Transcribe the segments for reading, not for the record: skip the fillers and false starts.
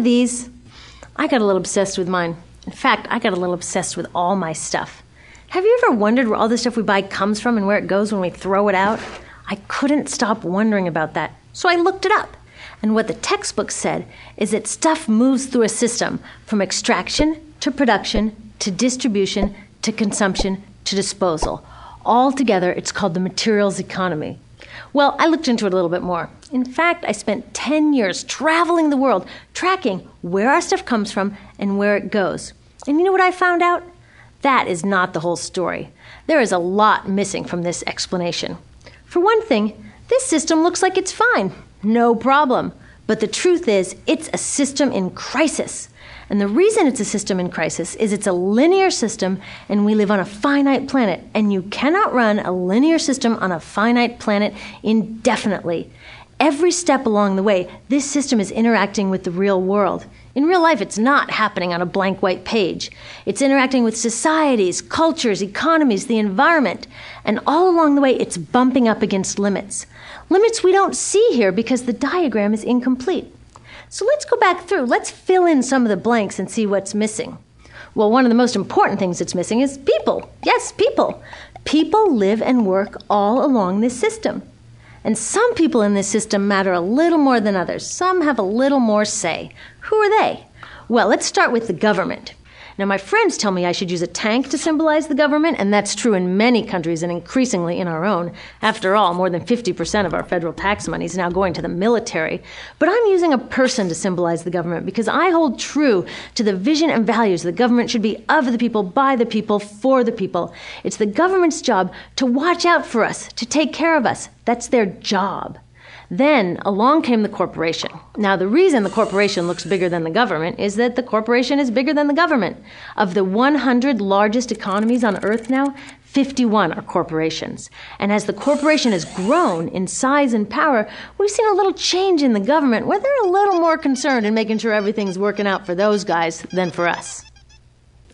these? I got a little obsessed with mine. In fact, I got a little obsessed with all my stuff. Have you ever wondered where all the stuff we buy comes from and where it goes when we throw it out? I couldn't stop wondering about that, so I looked it up. And what the textbook said is that stuff moves through a system from extraction to production to distribution to consumption to disposal. Altogether, it's called the materials economy. Well, I looked into it a little bit more. In fact, I spent 10 years traveling the world, tracking where our stuff comes from and where it goes. And you know what I found out? That is not the whole story. There is a lot missing from this explanation. For one thing, this system looks like it's fine. No problem. But the truth is, it's a system in crisis. And the reason it's a system in crisis is it's a linear system and we live on a finite planet. And you cannot run a linear system on a finite planet indefinitely. Every step along the way, this system is interacting with the real world. In real life, it's not happening on a blank white page. It's interacting with societies, cultures, economies, the environment. And all along the way, it's bumping up against limits. Limits we don't see here because the diagram is incomplete. So let's go back through. Let's fill in some of the blanks and see what's missing. Well, one of the most important things that's missing is people. Yes, people. People live and work all along this system. And some people in this system matter a little more than others. Some have a little more say. Who are they? Well, let's start with the government. Now, my friends tell me I should use a tank to symbolize the government, and that's true in many countries and increasingly in our own. After all, more than 50% of our federal tax money is now going to the military. But I'm using a person to symbolize the government because I hold true to the vision and values the government should be of the people, by the people, for the people. It's the government's job to watch out for us, to take care of us. That's their job. Then along came the corporation. Now, the reason the corporation looks bigger than the government is that the corporation is bigger than the government. Of the 100 largest economies on Earth now, 51 are corporations. And as the corporation has grown in size and power, we've seen a little change in the government where they're a little more concerned in making sure everything's working out for those guys than for us.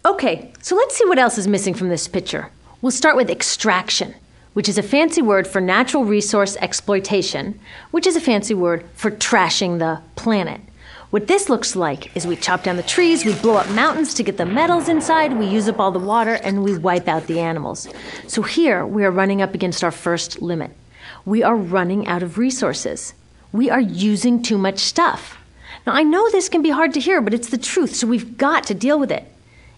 Okay, so let's see what else is missing from this picture. We'll start with extraction, which is a fancy word for natural resource exploitation, which is a fancy word for trashing the planet. What this looks like is we chop down the trees, we blow up mountains to get the metals inside, we use up all the water, and we wipe out the animals. So here we are running up against our first limit. We are running out of resources. We are using too much stuff. Now, I know this can be hard to hear, but it's the truth, so we've got to deal with it.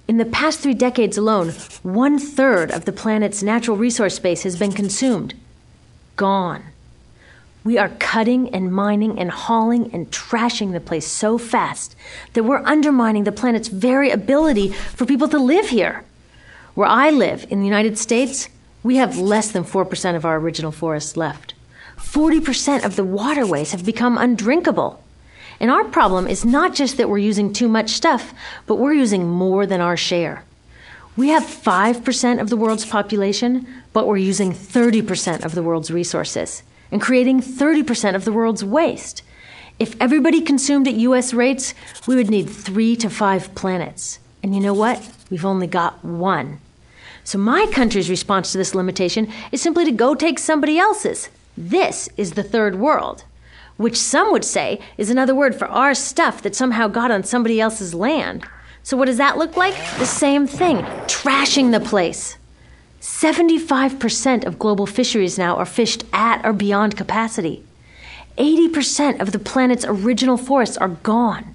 In the past 3 decades alone, 1/3 of the planet's natural resource base has been consumed. Gone. We are cutting and mining and hauling and trashing the place so fast that we're undermining the planet's very ability for people to live here. Where I live, in the United States, we have less than 4% of our original forests left. 40% of the waterways have become undrinkable. And our problem is not just that we're using too much stuff, but we're using more than our share. We have 5% of the world's population, but we're using 30% of the world's resources and creating 30% of the world's waste. If everybody consumed at U.S. rates, we would need 3 to 5 planets. And you know what? We've only got 1. So my country's response to this limitation is simply to go take somebody else's. This is the third world, which some would say is another word for our stuff that somehow got on somebody else's land. So what does that look like? The same thing, trashing the place. 75% of global fisheries now are fished at or beyond capacity. 80% of the planet's original forests are gone.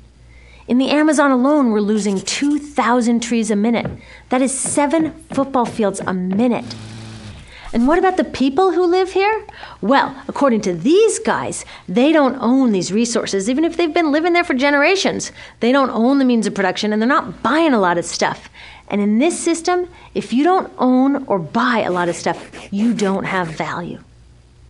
In the Amazon alone, we're losing 2,000 trees a minute. That is 7 football fields a minute. And what about the people who live here? Well, according to these guys, they don't own these resources, even if they've been living there for generations. They don't own the means of production, and they're not buying a lot of stuff. And in this system, if you don't own or buy a lot of stuff, you don't have value.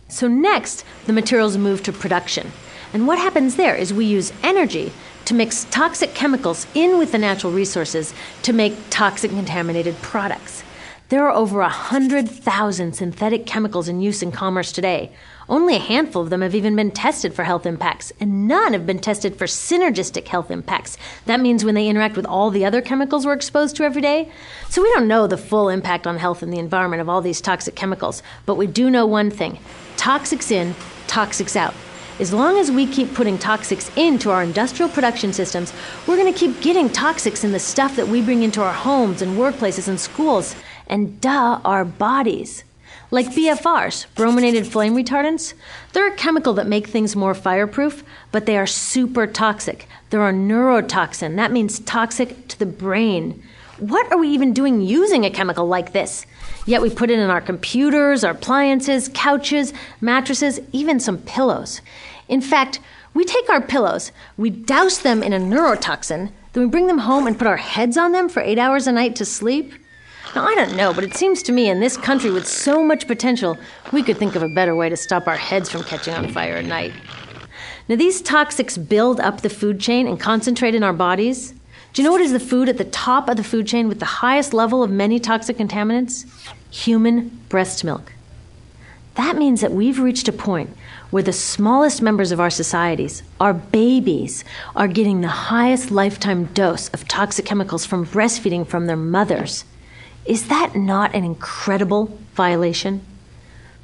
So next, the materials move to production. And what happens there is we use energy to mix toxic chemicals in with the natural resources to make toxic contaminated products. There are over 100,000 synthetic chemicals in use in commerce today. Only a handful of them have even been tested for health impacts, and none have been tested for synergistic health impacts. That means when they interact with all the other chemicals we're exposed to every day. So we don't know the full impact on health and the environment of all these toxic chemicals, but we do know one thing. Toxics in, toxics out. As long as we keep putting toxics into our industrial production systems, we're going to keep getting toxics in the stuff that we bring into our homes and workplaces and schools, and our bodies. Like BFRs, brominated flame retardants, they're a chemical that make things more fireproof, but they are super toxic. They're a neurotoxin. That means toxic to the brain. What are we even doing using a chemical like this? Yet we put it in our computers, our appliances, couches, mattresses, even some pillows. In fact, we take our pillows, we douse them in a neurotoxin, then we bring them home and put our heads on them for 8 hours a night to sleep. Now, I don't know, but it seems to me in this country with so much potential, we could think of a better way to stop our heads from catching on fire at night. Now, these toxics build up the food chain and concentrate in our bodies. Do you know what is the food at the top of the food chain with the highest level of many toxic contaminants? Human breast milk. That means that we've reached a point where the smallest members of our societies, our babies, are getting the highest lifetime dose of toxic chemicals from breastfeeding from their mothers. Is that not an incredible violation?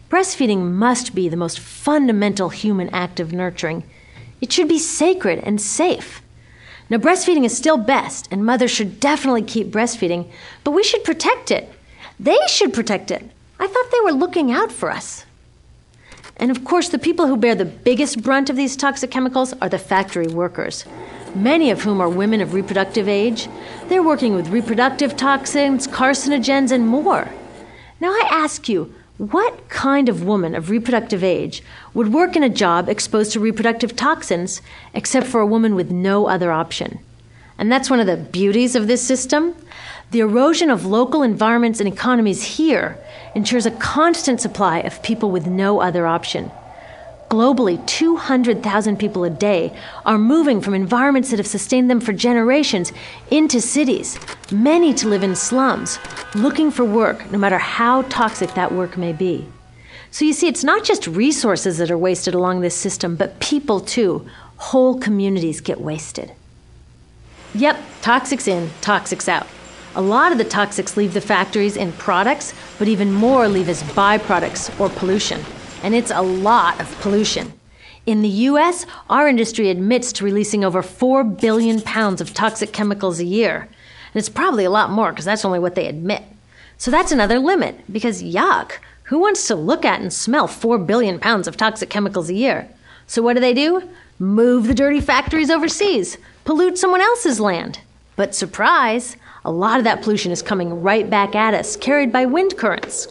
Breastfeeding must be the most fundamental human act of nurturing. It should be sacred and safe. Now, breastfeeding is still best, and mothers should definitely keep breastfeeding, but we should protect it. They should protect it. I thought they were looking out for us. And of course, the people who bear the biggest brunt of these toxic chemicals are the factory workers, many of whom are women of reproductive age. They're working with reproductive toxins, carcinogens, and more. Now I ask you, what kind of woman of reproductive age would work in a job exposed to reproductive toxins except for a woman with no other option? And that's one of the beauties of this system. The erosion of local environments and economies here ensures a constant supply of people with no other option. Globally, 200,000 people a day are moving from environments that have sustained them for generations into cities, many to live in slums, looking for work, no matter how toxic that work may be. So you see, it's not just resources that are wasted along this system, but people too. Whole communities get wasted. Yep, toxics in, toxics out. A lot of the toxics leave the factories in products, but even more leave as byproducts or pollution. And it's a lot of pollution. In the U.S., our industry admits to releasing over 4 billion pounds of toxic chemicals a year. And it's probably a lot more because that's only what they admit. So that's another limit, because yuck, who wants to look at and smell 4 billion pounds of toxic chemicals a year? So what do? Move the dirty factories overseas, pollute someone else's land. But surprise, a lot of that pollution is coming right back at us, carried by wind currents.